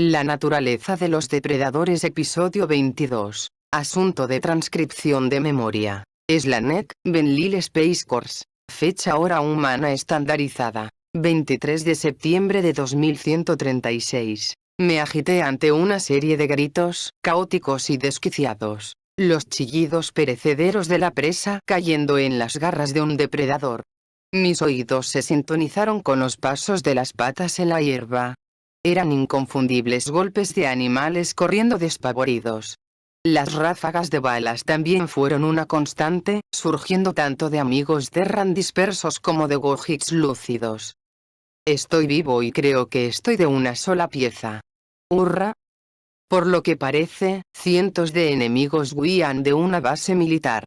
La naturaleza de los depredadores. Episodio 22. Asunto de transcripción de memoria. Slanek, Benlil Space Course. Fecha hora humana estandarizada. 23 de septiembre de 2136. Me agité ante una serie de gritos, caóticos y desquiciados. Los chillidos perecederos de la presa cayendo en las garras de un depredador. Mis oídos se sintonizaron con los pasos de las patas en la hierba. Eran inconfundibles golpes de animales corriendo despavoridos. Las ráfagas de balas también fueron una constante, surgiendo tanto de amigos Terran dispersos como de Gojix lúcidos. Estoy vivo y creo que estoy de una sola pieza. ¡Hurra! Por lo que parece, cientos de enemigos huían de una base militar.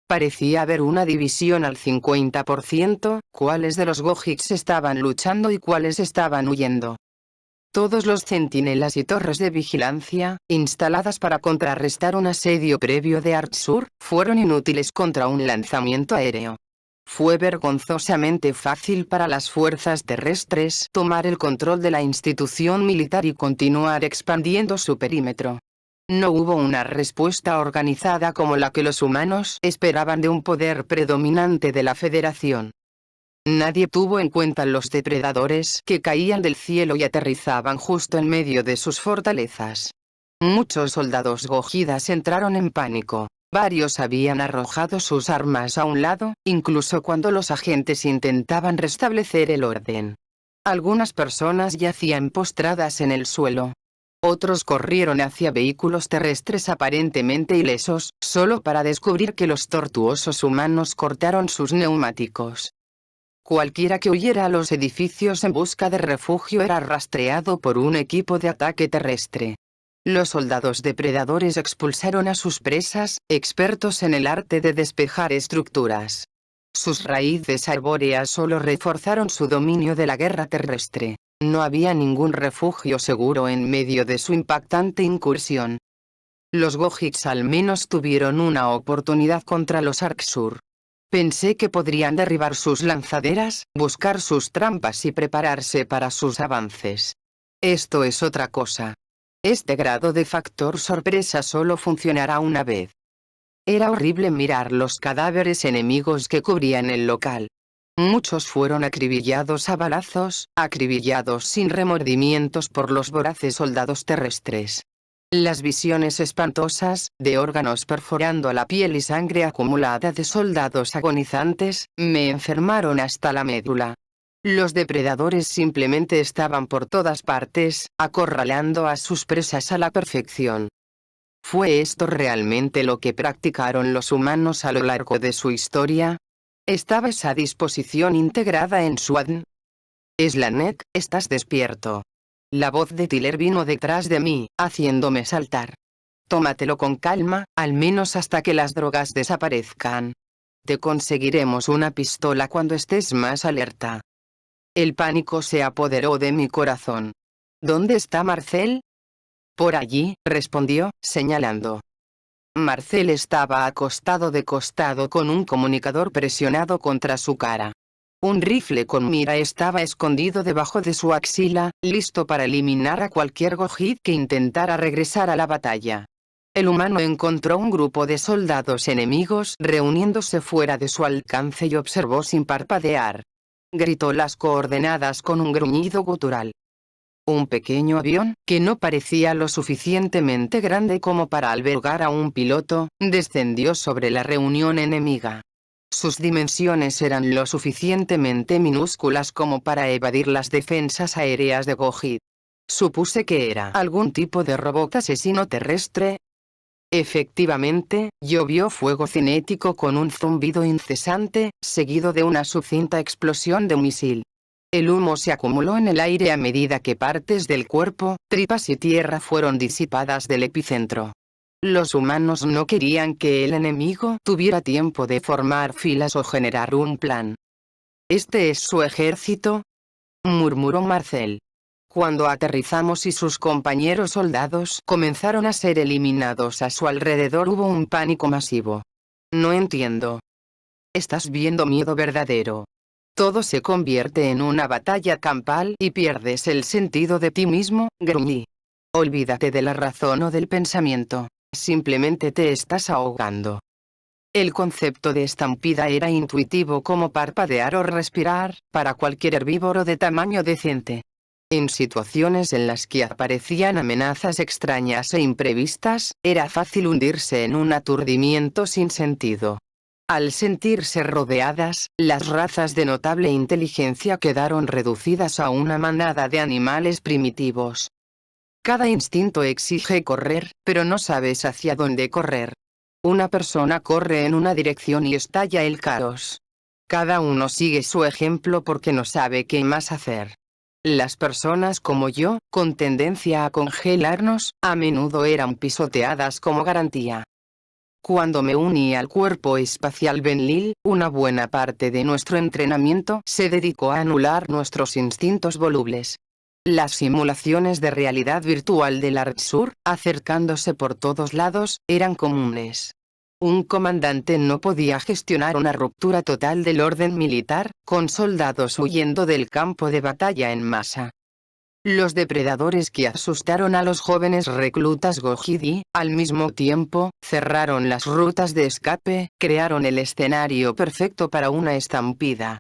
Parecía haber una división al 50%, cuáles de los Gojix estaban luchando y cuáles estaban huyendo. Todos los centinelas y torres de vigilancia, instaladas para contrarrestar un asedio previo de Artsur, fueron inútiles contra un lanzamiento aéreo. Fue vergonzosamente fácil para las fuerzas terrestres tomar el control de la institución militar y continuar expandiendo su perímetro. No hubo una respuesta organizada como la que los humanos esperaban de un poder predominante de la Federación. Nadie tuvo en cuenta los depredadores que caían del cielo y aterrizaban justo en medio de sus fortalezas. Muchos soldados gojidas entraron en pánico. Varios habían arrojado sus armas a un lado, incluso cuando los agentes intentaban restablecer el orden. Algunas personas yacían postradas en el suelo. Otros corrieron hacia vehículos terrestres aparentemente ilesos, solo para descubrir que los tortuosos humanos cortaron sus neumáticos. Cualquiera que huyera a los edificios en busca de refugio era rastreado por un equipo de ataque terrestre. Los soldados depredadores expulsaron a sus presas, expertos en el arte de despejar estructuras. Sus raíces arbóreas solo reforzaron su dominio de la guerra terrestre. No había ningún refugio seguro en medio de su impactante incursión. Los Gojix al menos tuvieron una oportunidad contra los Arksur. Pensé que podrían derribar sus lanzaderas, buscar sus trampas y prepararse para sus avances. Esto es otra cosa. Este grado de factor sorpresa solo funcionará una vez. Era horrible mirar los cadáveres enemigos que cubrían el local. Muchos fueron acribillados a balazos, acribillados sin remordimientos por los voraces soldados terrestres. Las visiones espantosas, de órganos perforando la piel y sangre acumulada de soldados agonizantes, me enfermaron hasta la médula. Los depredadores simplemente estaban por todas partes, acorralando a sus presas a la perfección. ¿Fue esto realmente lo que practicaron los humanos a lo largo de su historia? ¿Estaba esa disposición integrada en su ADN? Slanek, estás despierto. La voz de Tiller vino detrás de mí, haciéndome saltar. Tómatelo con calma, al menos hasta que las drogas desaparezcan. Te conseguiremos una pistola cuando estés más alerta. El pánico se apoderó de mi corazón. ¿Dónde está Marcel? Por allí, respondió, señalando. Marcel estaba acostado de costado con un comunicador presionado contra su cara. Un rifle con mira estaba escondido debajo de su axila, listo para eliminar a cualquier Gojid que intentara regresar a la batalla. El humano encontró un grupo de soldados enemigos reuniéndose fuera de su alcance y observó sin parpadear. Gritó las coordenadas con un gruñido gutural. Un pequeño avión, que no parecía lo suficientemente grande como para albergar a un piloto, descendió sobre la reunión enemiga. Sus dimensiones eran lo suficientemente minúsculas como para evadir las defensas aéreas de Gojid. Supuse que era algún tipo de robot asesino terrestre. Efectivamente, llovió fuego cinético con un zumbido incesante, seguido de una sucinta explosión de un misil. El humo se acumuló en el aire a medida que partes del cuerpo, tripas y tierra fueron disipadas del epicentro. Los humanos no querían que el enemigo tuviera tiempo de formar filas o generar un plan. «¿Este es su ejército?», murmuró Marcel. Cuando aterrizamos y sus compañeros soldados comenzaron a ser eliminados a su alrededor, hubo un pánico masivo. «No entiendo. Estás viendo miedo verdadero. Todo se convierte en una batalla campal y pierdes el sentido de ti mismo», gruñí. Olvídate de la razón o del pensamiento, simplemente te estás ahogando. El concepto de estampida era intuitivo como parpadear o respirar, para cualquier herbívoro de tamaño decente. En situaciones en las que aparecían amenazas extrañas e imprevistas, era fácil hundirse en un aturdimiento sin sentido. Al sentirse rodeadas, las razas de notable inteligencia quedaron reducidas a una manada de animales primitivos. Cada instinto exige correr, pero no sabes hacia dónde correr. Una persona corre en una dirección y estalla el caos. Cada uno sigue su ejemplo porque no sabe qué más hacer. Las personas como yo, con tendencia a congelarnos, a menudo eran pisoteadas como garantía. Cuando me uní al cuerpo espacial Benlil, una buena parte de nuestro entrenamiento se dedicó a anular nuestros instintos volubles. Las simulaciones de realidad virtual del Artsur, acercándose por todos lados, eran comunes. Un comandante no podía gestionar una ruptura total del orden militar, con soldados huyendo del campo de batalla en masa. Los depredadores que asustaron a los jóvenes reclutas Gojidi, al mismo tiempo, cerraron las rutas de escape, crearon el escenario perfecto para una estampida.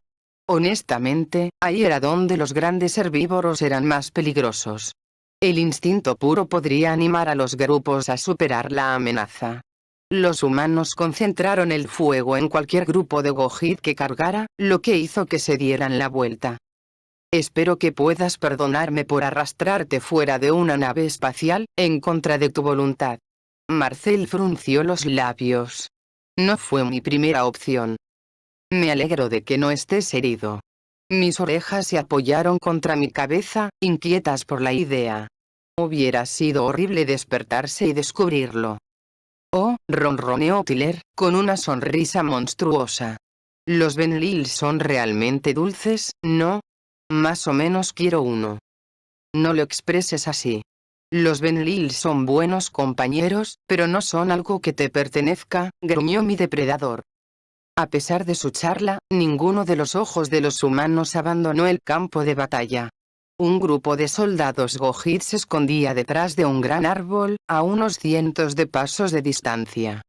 Honestamente, ahí era donde los grandes herbívoros eran más peligrosos. El instinto puro podría animar a los grupos a superar la amenaza. Los humanos concentraron el fuego en cualquier grupo de Gojid que cargara, lo que hizo que se dieran la vuelta. Espero que puedas perdonarme por arrastrarte fuera de una nave espacial, en contra de tu voluntad. Marcel frunció los labios. No fue mi primera opción. Me alegro de que no estés herido. Mis orejas se apoyaron contra mi cabeza, inquietas por la idea. Hubiera sido horrible despertarse y descubrirlo. Oh, ronroneó Tiller, con una sonrisa monstruosa. Los Benlil son realmente dulces, ¿no? Más o menos quiero uno. No lo expreses así. Los Benlil son buenos compañeros, pero no son algo que te pertenezca, gruñó mi depredador. A pesar de su charla, ninguno de los ojos de los humanos abandonó el campo de batalla. Un grupo de soldados Gojid se escondía detrás de un gran árbol, a unos cientos de pasos de distancia.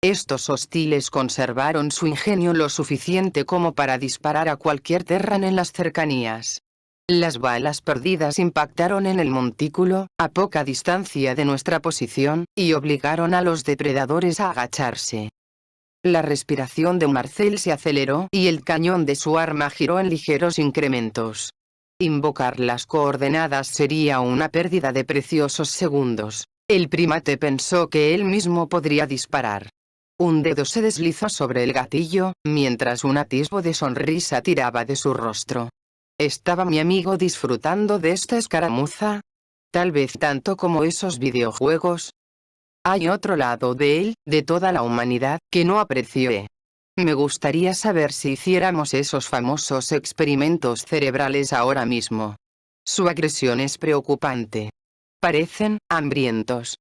Estos hostiles conservaron su ingenio lo suficiente como para disparar a cualquier Terran en las cercanías. Las balas perdidas impactaron en el montículo, a poca distancia de nuestra posición, y obligaron a los depredadores a agacharse. La respiración de Marcel se aceleró y el cañón de su arma giró en ligeros incrementos. Invocar las coordenadas sería una pérdida de preciosos segundos. El primate pensó que él mismo podría disparar. Un dedo se deslizó sobre el gatillo, mientras un atisbo de sonrisa tiraba de su rostro. ¿Estaba mi amigo disfrutando de esta escaramuza? Tal vez tanto como esos videojuegos. Hay otro lado de él, de toda la humanidad, que no aprecié. Me gustaría saber si hiciéramos esos famosos experimentos cerebrales ahora mismo. Su agresión es preocupante. Parecen hambrientos.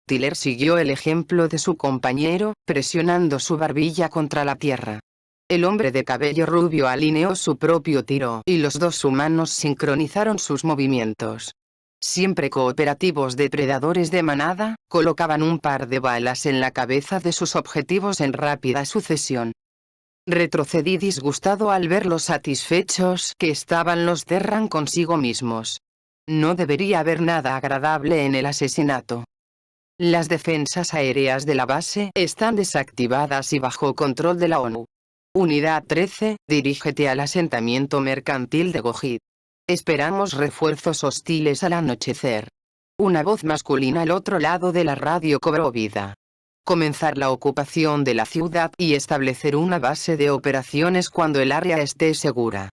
Tiller siguió el ejemplo de su compañero, presionando su barbilla contra la tierra. El hombre de cabello rubio alineó su propio tiro y los dos humanos sincronizaron sus movimientos. Siempre cooperativos depredadores de manada, colocaban un par de balas en la cabeza de sus objetivos en rápida sucesión. Retrocedí disgustado al ver lo satisfechos que estaban los Terran consigo mismos. No debería haber nada agradable en el asesinato. Las defensas aéreas de la base están desactivadas y bajo control de la ONU. Unidad 13, dirígete al asentamiento mercantil de Gojid. Esperamos refuerzos hostiles al anochecer. Una voz masculina al otro lado de la radio cobró vida. Comenzar la ocupación de la ciudad y establecer una base de operaciones cuando el área esté segura.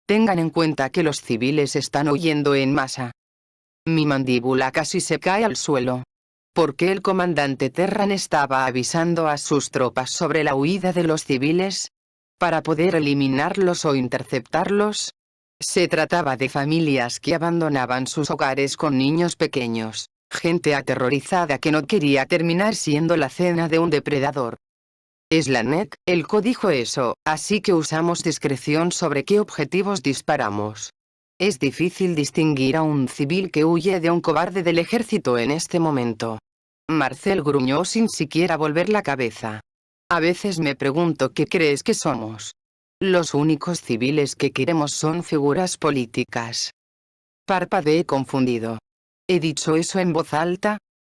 Tengan en cuenta que los civiles están huyendo en masa. Mi mandíbula casi se cae al suelo. ¿Por qué el comandante Terran estaba avisando a sus tropas sobre la huida de los civiles? ¿Para poder eliminarlos o interceptarlos? Se trataba de familias que abandonaban sus hogares con niños pequeños, gente aterrorizada que no quería terminar siendo la cena de un depredador. Slanek, el dijo eso, así que usamos discreción sobre qué objetivos disparamos. Es difícil distinguir a un civil que huye de un cobarde del ejército en este momento. Marcel gruñó sin siquiera volver la cabeza. A veces me pregunto qué crees que somos. Los únicos civiles que queremos son figuras políticas. Parpadeé confundido. ¿He dicho eso en voz alta?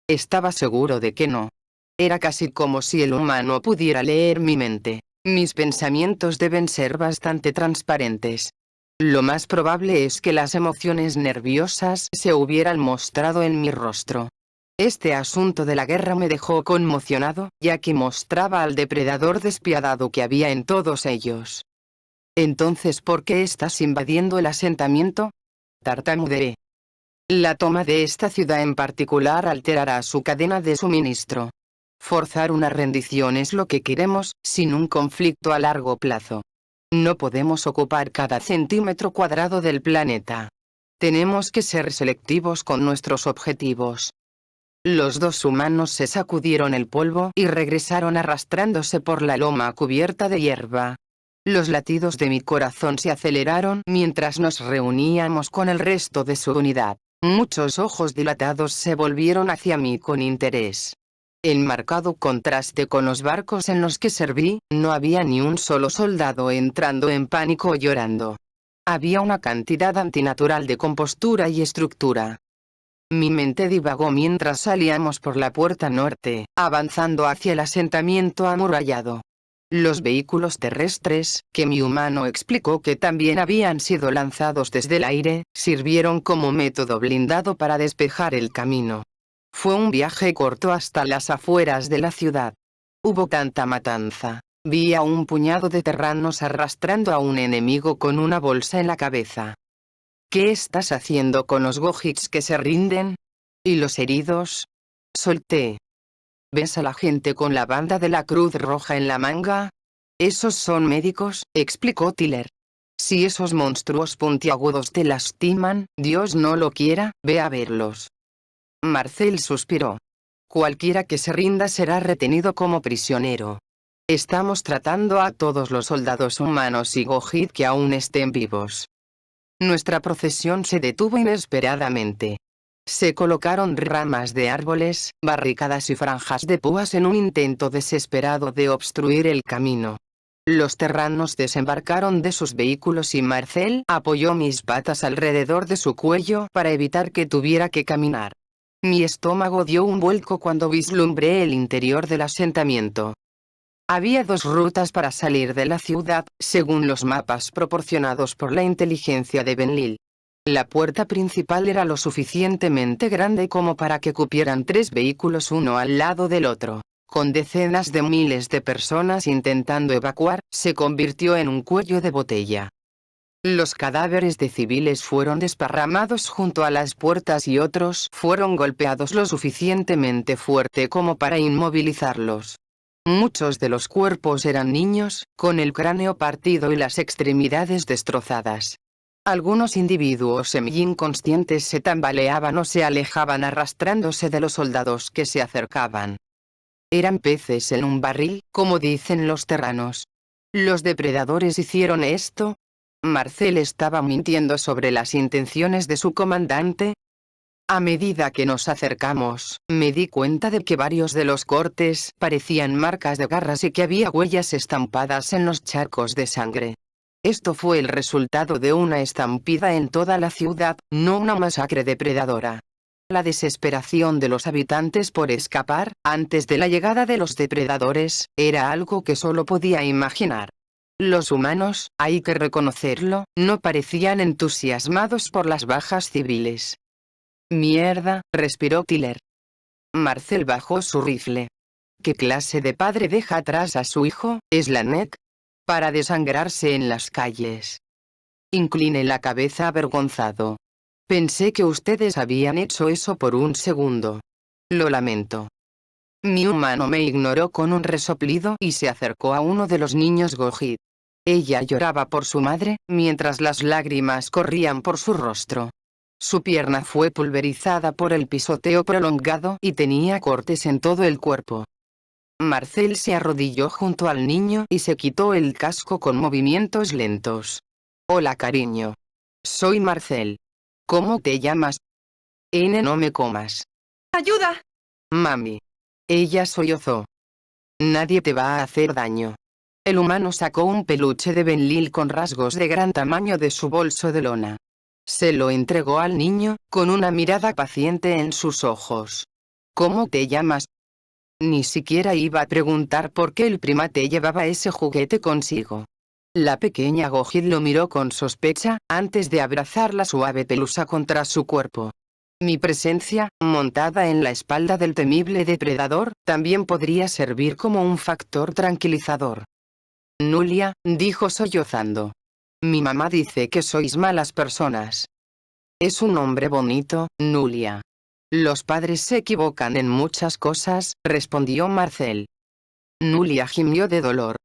Estaba seguro de que no. Era casi como si el humano pudiera leer mi mente. Mis pensamientos deben ser bastante transparentes. Lo más probable es que las emociones nerviosas se hubieran mostrado en mi rostro. Este asunto de la guerra me dejó conmocionado, ya que mostraba al depredador despiadado que había en todos ellos. Entonces, ¿por qué estás invadiendo el asentamiento? Tartamudeé. La toma de esta ciudad en particular alterará su cadena de suministro. Forzar una rendición es lo que queremos, sin un conflicto a largo plazo. No podemos ocupar cada centímetro cuadrado del planeta. Tenemos que ser selectivos con nuestros objetivos. Los dos humanos se sacudieron el polvo y regresaron arrastrándose por la loma cubierta de hierba. Los latidos de mi corazón se aceleraron mientras nos reuníamos con el resto de su unidad. Muchos ojos dilatados se volvieron hacia mí con interés. En marcado contraste con los barcos en los que serví, no había ni un solo soldado entrando en pánico o llorando. Había una cantidad antinatural de compostura y estructura. Mi mente divagó mientras salíamos por la puerta norte, avanzando hacia el asentamiento amurallado. Los vehículos terrestres, que mi humano explicó que también habían sido lanzados desde el aire, sirvieron como método blindado para despejar el camino. Fue un viaje corto hasta las afueras de la ciudad. Hubo tanta matanza. Vi a un puñado de terranos arrastrando a un enemigo con una bolsa en la cabeza. ¿Qué estás haciendo con los Gojits que se rinden? ¿Y los heridos? Solté. ¿Ves a la gente con la banda de la Cruz Roja en la manga? Esos son médicos, explicó Tiller. Si esos monstruos puntiagudos te lastiman, Dios no lo quiera, ve a verlos. Marcel suspiró. Cualquiera que se rinda será retenido como prisionero. Estamos tratando a todos los soldados humanos y Gojit que aún estén vivos. Nuestra procesión se detuvo inesperadamente. Se colocaron ramas de árboles, barricadas y franjas de púas en un intento desesperado de obstruir el camino. Los terranos desembarcaron de sus vehículos y Marcel apoyó mis patas alrededor de su cuello para evitar que tuviera que caminar. Mi estómago dio un vuelco cuando vislumbré el interior del asentamiento. Había dos rutas para salir de la ciudad, según los mapas proporcionados por la inteligencia de Benlil. La puerta principal era lo suficientemente grande como para que cupieran 3 vehículos uno al lado del otro. Con decenas de miles de personas intentando evacuar, se convirtió en un cuello de botella. Los cadáveres de civiles fueron desparramados junto a las puertas y otros fueron golpeados lo suficientemente fuerte como para inmovilizarlos. Muchos de los cuerpos eran niños, con el cráneo partido y las extremidades destrozadas. Algunos individuos semi-inconscientes se tambaleaban o se alejaban arrastrándose de los soldados que se acercaban. Eran peces en un barril, como dicen los terranos. ¿Los depredadores hicieron esto? ¿Marcel estaba mintiendo sobre las intenciones de su comandante? A medida que nos acercamos, me di cuenta de que varios de los cortes parecían marcas de garras y que había huellas estampadas en los charcos de sangre. Esto fue el resultado de una estampida en toda la ciudad, no una masacre depredadora. La desesperación de los habitantes por escapar, antes de la llegada de los depredadores, era algo que solo podía imaginar. Los humanos, hay que reconocerlo, no parecían entusiasmados por las bajas civiles. Mierda, respiró Tiller. Marcel bajó su rifle. ¿Qué clase de padre deja atrás a su hijo, Slanek? Para desangrarse en las calles. Incliné la cabeza avergonzado. Pensé que ustedes habían hecho eso por un segundo. Lo lamento. Mi humano me ignoró con un resoplido y se acercó a uno de los niños Gojit. Ella lloraba por su madre, mientras las lágrimas corrían por su rostro. Su pierna fue pulverizada por el pisoteo prolongado y tenía cortes en todo el cuerpo. Marcel se arrodilló junto al niño y se quitó el casco con movimientos lentos. Hola, cariño. Soy Marcel. ¿Cómo te llamas? N, no me comas. ¡Ayuda! Mami. Ella sollozó. Nadie te va a hacer daño. El humano sacó un peluche de Benlil con rasgos de gran tamaño de su bolso de lona. Se lo entregó al niño, con una mirada paciente en sus ojos. ¿Cómo te llamas? Ni siquiera iba a preguntar por qué el primate llevaba ese juguete consigo. La pequeña Gojid lo miró con sospecha, antes de abrazar la suave pelusa contra su cuerpo. Mi presencia, montada en la espalda del temible depredador, también podría servir como un factor tranquilizador. Nulia, dijo sollozando. Mi mamá dice que sois malas personas. Es un nombre bonito, Nulia. Los padres se equivocan en muchas cosas, respondió Marcel. Nulia gimió de dolor.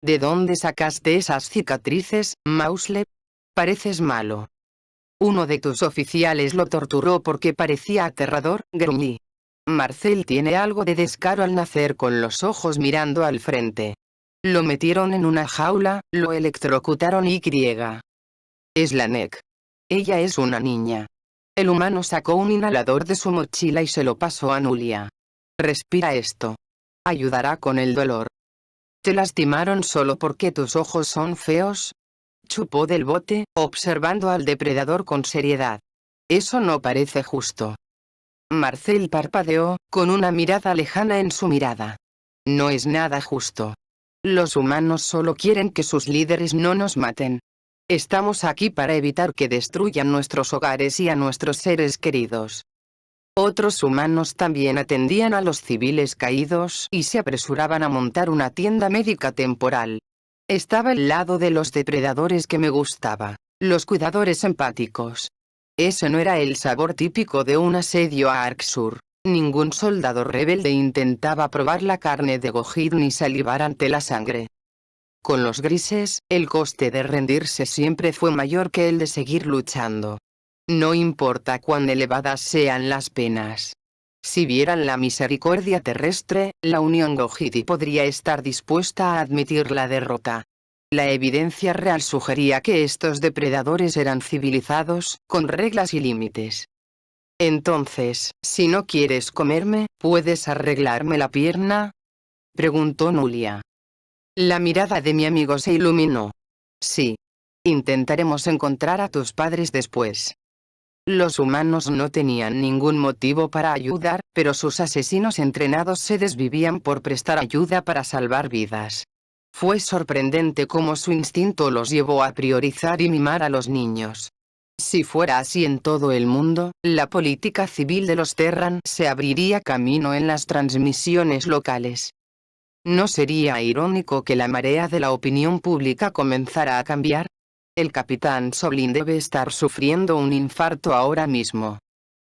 ¿De dónde sacaste esas cicatrices, Mausle? Pareces malo. Uno de tus oficiales lo torturó porque parecía aterrador, gruñí. Marcel tiene algo de descaro al nacer con los ojos mirando al frente. Lo metieron en una jaula, lo electrocutaron y griega. Es la NEC. Ella es una niña. El humano sacó un inhalador de su mochila y se lo pasó a Nulia. Respira esto. Ayudará con el dolor. ¿Te lastimaron solo porque tus ojos son feos? Chupó del bote, observando al depredador con seriedad. Eso no parece justo. Marcel parpadeó, con una mirada lejana en su mirada. No es nada justo. Los humanos solo quieren que sus líderes no nos maten. Estamos aquí para evitar que destruyan nuestros hogares y a nuestros seres queridos. Otros humanos también atendían a los civiles caídos y se apresuraban a montar una tienda médica temporal. Estaba el lado de los depredadores que me gustaba, los cuidadores empáticos. Ese no era el sabor típico de un asedio a Arksur. Ningún soldado rebelde intentaba probar la carne de Gojid ni salivar ante la sangre. Con los grises, el coste de rendirse siempre fue mayor que el de seguir luchando. No importa cuán elevadas sean las penas. Si vieran la misericordia terrestre, la Unión Gojidi podría estar dispuesta a admitir la derrota. La evidencia real sugería que estos depredadores eran civilizados, con reglas y límites. Entonces, si no quieres comerme, ¿puedes arreglarme la pierna? Preguntó Nulia. La mirada de mi amigo se iluminó. Sí. Intentaremos encontrar a tus padres después. Los humanos no tenían ningún motivo para ayudar, pero sus asesinos entrenados se desvivían por prestar ayuda para salvar vidas. Fue sorprendente cómo su instinto los llevó a priorizar y mimar a los niños. Si fuera así en todo el mundo, la política civil de los Terran se abriría camino en las transmisiones locales. ¿No sería irónico que la marea de la opinión pública comenzara a cambiar? El capitán Soblin debe estar sufriendo un infarto ahora mismo.